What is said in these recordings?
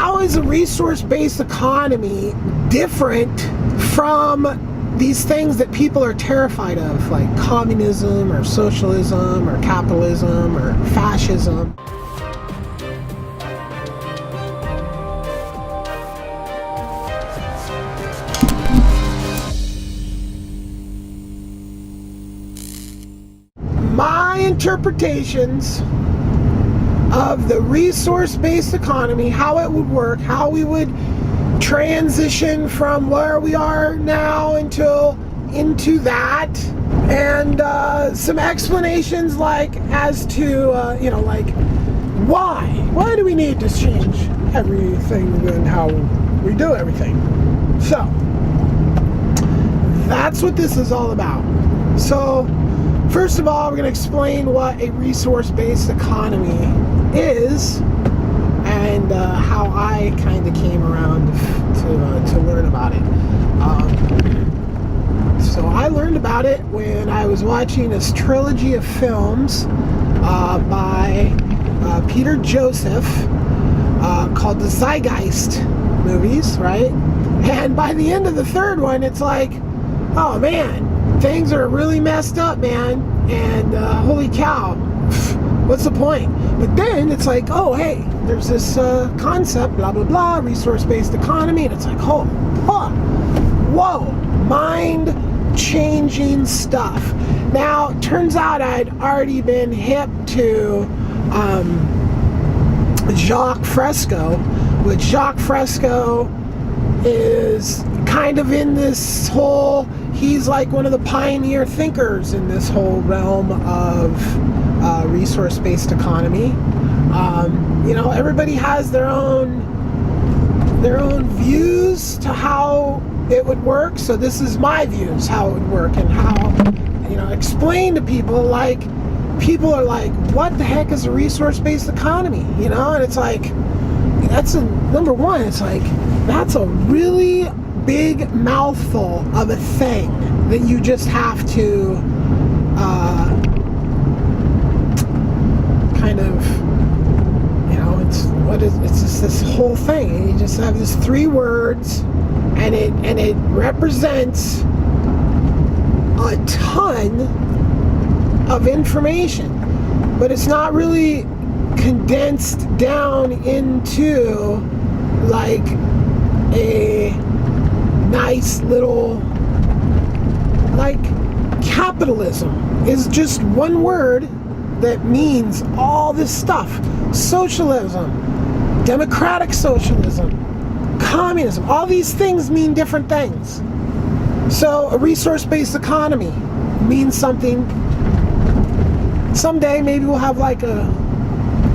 How is a resource-based economy different from these things that people are terrified of, like communism or socialism or capitalism or fascism? My interpretations of the resource-based economy, how it would work, how we would transition from where we are now into that, and some explanations like as to like why do we need to change everything and how we do everything. So that's what this is all about. So first of all, we're going to explain what a resource-based economy is and how I kind of came around to learn about it. So I learned about it when I was watching this trilogy of films by Peter Joseph called the Zeitgeist movies, right? And by the end of the third one, it's like, oh man, things are really messed up, man, and holy cow, what's the point? But then it's like, oh hey, there's this concept, blah blah blah, resource-based economy, and it's like, oh, whoa, mind-changing stuff. Now, turns out I'd already been hip to Jacques Fresco, which Jacques Fresco is kind of in this whole, he's like one of the pioneer thinkers in this whole realm of resource-based economy. Everybody has their own views to how it would work. So this is my views how it would work, and how explain to people, like people are like, what the heck is a resource-based economy? And it's like, that's number one, it's like, that's a really big mouthful of a thing that you just have to kind of, it's just this whole thing, and you just have this 3 words, and it represents a ton of information, but it's not really condensed down into like a nice little, like, capitalism is just one word that means all this stuff. Socialism, democratic socialism, communism, all these things mean different things. So a resource-based economy means something. Someday maybe we'll have like a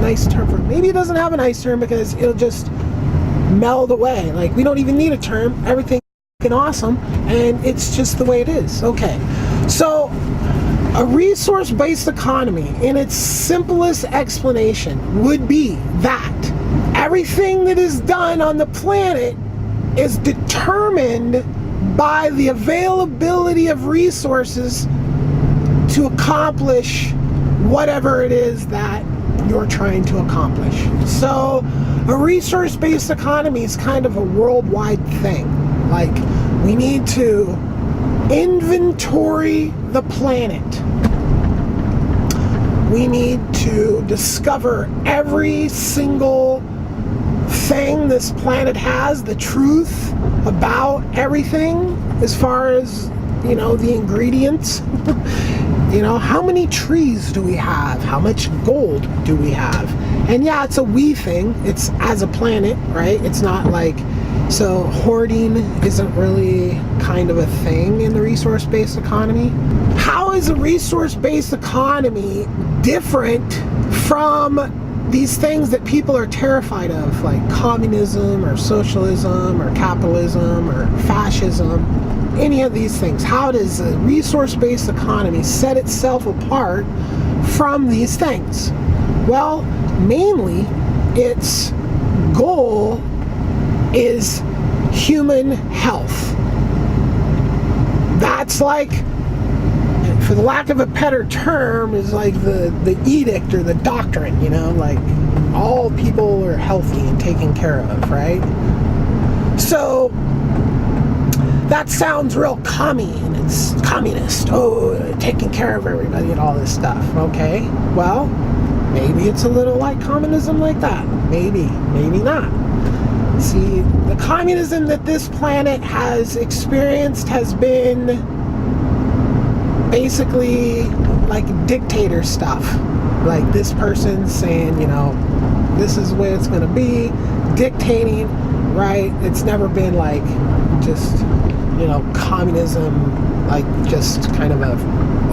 nice term for it. Maybe it doesn't have a nice term because it'll just meld away. Like, we don't even need a term. Everything's awesome, and it's just the way it is. Okay, so a resource-based economy, in its simplest explanation, would be that everything that is done on the planet is determined by the availability of resources to accomplish whatever it is that you're trying to accomplish. So a resource-based economy is kind of a worldwide thing. Like, we need to inventory the planet. We need to discover every single thing this planet has, the truth about everything as far as, the ingredients. How many trees do we have? How much gold do we have? And yeah, it's a we thing. It's as a planet, right? It's not like, so hoarding isn't really kind of a thing in the resource-based economy. How is a resource-based economy different from these things that people are terrified of, like communism or socialism or capitalism or fascism? Any of these things. How does a resource-based economy set itself apart from these things? Well, mainly its goal is human health. That's like, for the lack of a better term, is like the edict or the doctrine, like all people are healthy and taken care of, right? So that sounds real it's communist, taking care of everybody and all this stuff. Okay, well, maybe it's a little like communism like that. Maybe not. See, the communism that this planet has experienced has been basically like dictator stuff. Like this person saying, this is the way it's going to be, dictating, right? It's never been like just, communism, like just kind of a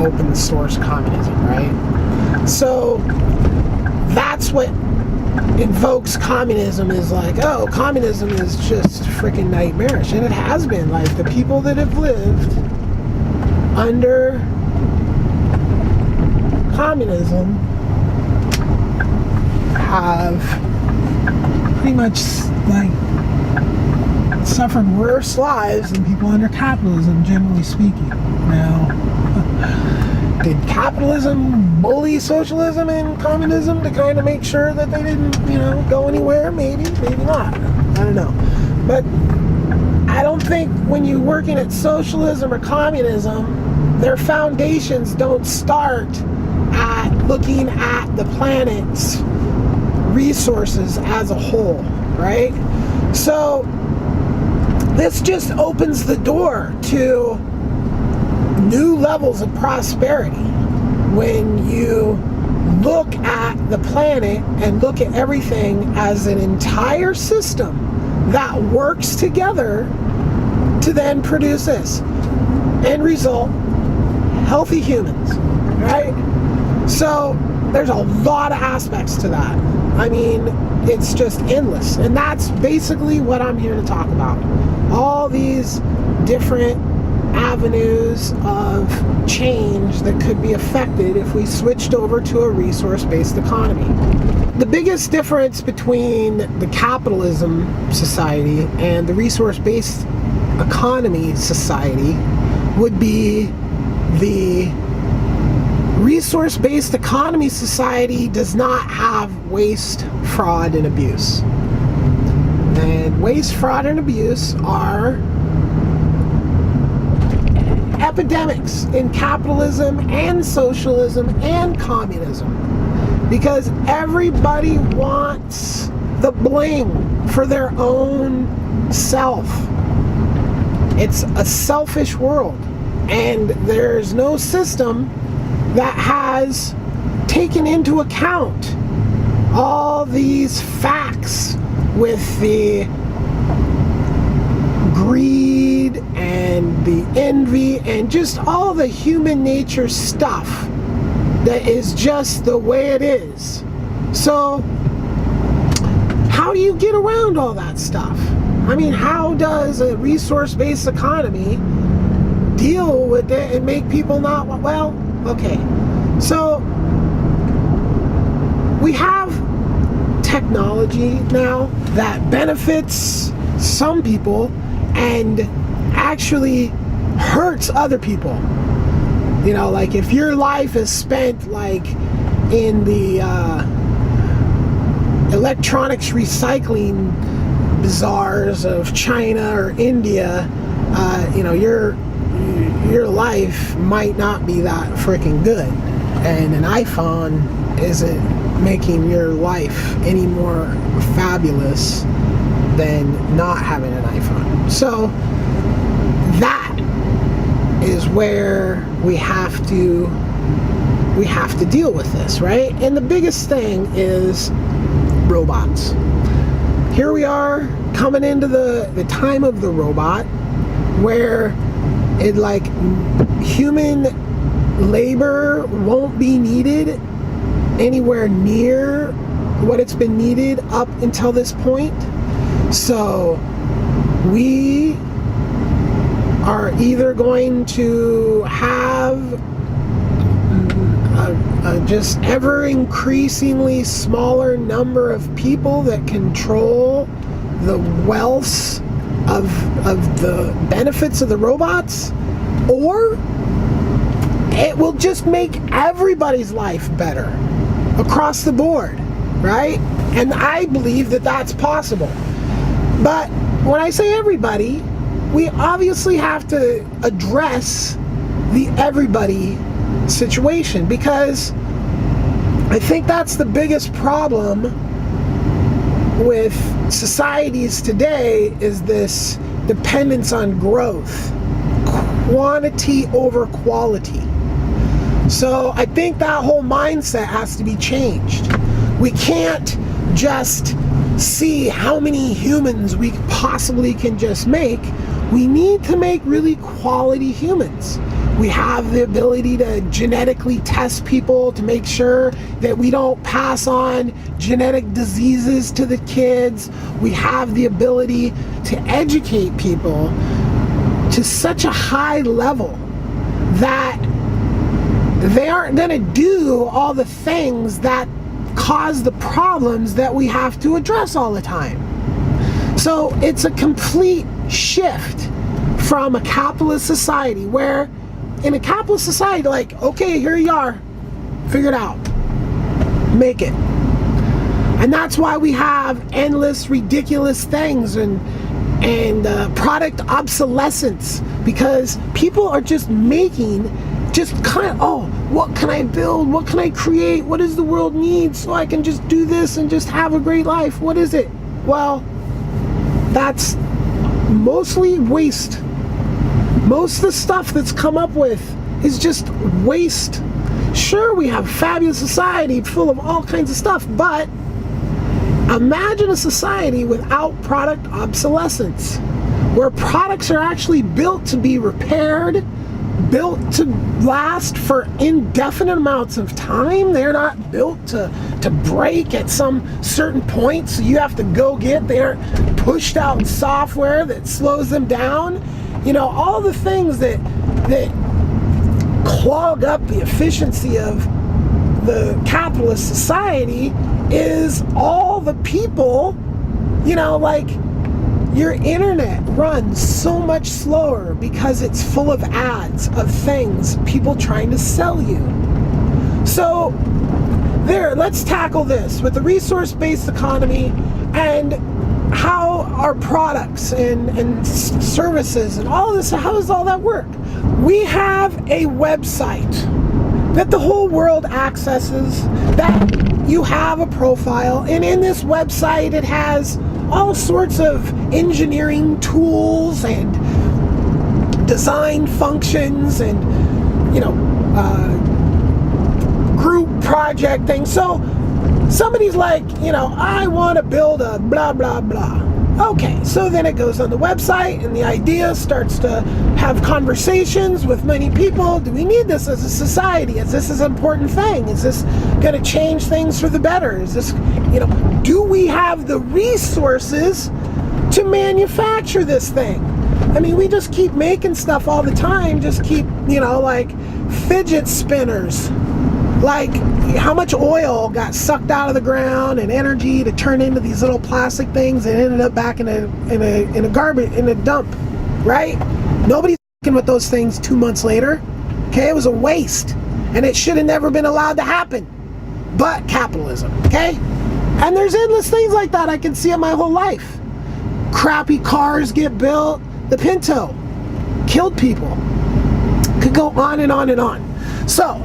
open source communism, right? So that's what invokes communism, is like, oh, communism is just freaking nightmarish. And it has been. Like, the people that have lived under communism have pretty much like suffered worse lives than people under capitalism, generally speaking. Now, did capitalism bully socialism and communism to kind of make sure that they didn't, go anywhere? Maybe not. I don't know. But I don't think when you're working at socialism or communism, their foundations don't start at looking at the planet's resources as a whole, right? So this just opens the door to new levels of prosperity when you look at the planet and look at everything as an entire system that works together to then produce this end result, healthy humans, right? So there's a lot of aspects to that. I mean, it's just endless. And that's basically what I'm here to talk about. All these different avenues of change that could be affected if we switched over to a resource-based economy. The biggest difference between the capitalism society and the resource-based economy society would be the resource-based economy society does not have waste, fraud, and abuse. And waste, fraud, and abuse are epidemics in capitalism and socialism and communism, because everybody wants the bling for their own self. It's a selfish world, and there's no system that has taken into account all these facts with the greed and the envy and just all the human nature stuff that is just the way it is. So how do you get around all that stuff? I mean, how does a resource-based economy deal with it and make people not, well, okay. So we have technology now that benefits some people and actually hurts other people. Like if your life is spent like in the electronics recycling bazaars of China or India, your life might not be that freaking good. And an iPhone isn't making your life any more fabulous than not having an iPhone. So that is where we have to deal with this, right? And the biggest thing is robots. Here we are coming into the time of the robot, where it like human labor won't be needed anywhere near what it's been needed up until this point. So we are either going to have a just ever increasingly smaller number of people that control the wealth of the benefits of the robots, or it will just make everybody's life better across the board, right? And I believe that that's possible. But when I say everybody, we obviously have to address the everybody situation, because I think that's the biggest problem with societies today, is this dependence on growth, quantity over quality. So I think that whole mindset has to be changed. We can't just see how many humans we possibly can just make. We need to make really quality humans. We have the ability to genetically test people to make sure that we don't pass on genetic diseases to the kids. We have the ability to educate people to such a high level that they aren't going to do all the things that cause the problems that we have to address all the time. So it's a complete shift from a capitalist society, where in a capitalist society, like, okay, here you are, figure it out, make it. And that's why we have endless ridiculous things and product obsolescence, because people are just making just kind of, oh, what can I build? What can I create? What does the world need so I can just do this and just have a great life? What is it? Well, that's mostly waste. Most of the stuff that's come up with is just waste. Sure, we have a fabulous society full of all kinds of stuff, but imagine a society without product obsolescence, where products are actually built to be repaired, built to last for indefinite amounts of time. They're not built to break at some certain point, so you have to go get. They aren't pushed out software that slows them down. You know, all the things that clog up the efficiency of the capitalist society is all the people, you know, like your internet runs so much slower because it's full of ads of things, people trying to sell you. So there, let's tackle this with the resource-based economy and how our products and services and all this, how does all that work? We have a website that the whole world accesses, that you have a profile, and in this website it has all sorts of engineering tools and design functions and, you know, group project things. So somebody's like, you know, I want to build a blah, blah, blah. Okay, so then it goes on the website and the idea starts to have conversations with many people. Do we need this as a society? Is this an important thing? Is this going to change things for the better? Is this, you know, do we have the resources to manufacture this thing? I mean, we just keep making stuff all the time, just keep, you know, like fidget spinners. Like, how much oil got sucked out of the ground and energy to turn into these little plastic things and ended up back in a garbage, in a dump, right? Nobody's fucking with those things 2 months later. Okay, it was a waste, and it should have never been allowed to happen. But capitalism, okay? And there's endless things like that I can see in my whole life. Crappy cars get built. The Pinto killed people. Could go on and on and on. So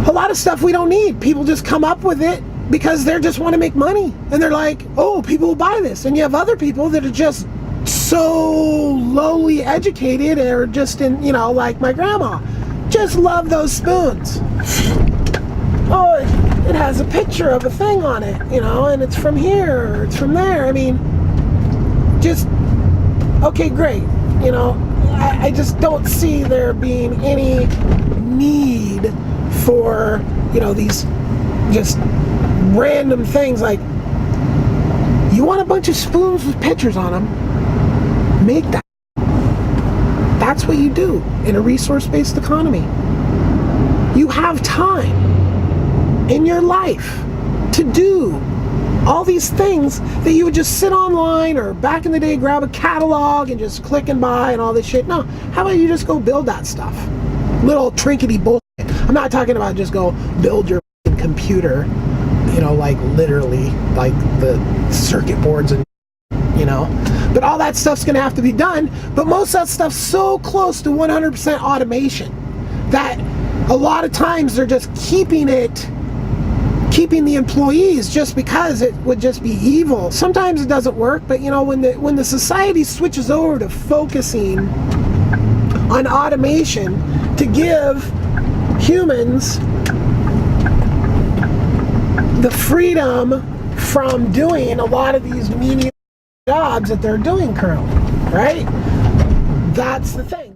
a lot of stuff we don't need. People just come up with it because they just want to make money. And they're like, oh, people will buy this. And you have other people that are just so lowly educated, or just in, you know, like my grandma, just love those spoons. Oh, it has a picture of a thing on it, you know, and it's from here, or it's from there. I mean, just, okay, great. You know, I just don't see there being any need for, you know, these just random things. Like, you want a bunch of spoons with pictures on them, make that. That's what you do in a resource-based economy. You have time in your life to do all these things that you would just sit online, or back in the day grab a catalog and just click and buy and all this shit. No, how about you just go build that stuff? Little trinkety bullshit. I'm not talking about just go build your computer you know, like literally, like the circuit boards and, you know, but all that stuff's going to have to be done. But most of that stuff's so close to 100% automation that a lot of times they're just keeping the employees just because it would just be evil. Sometimes it doesn't work, but you know, when the society switches over to focusing on automation to give humans the freedom from doing a lot of these menial jobs that they're doing currently, right? That's the thing.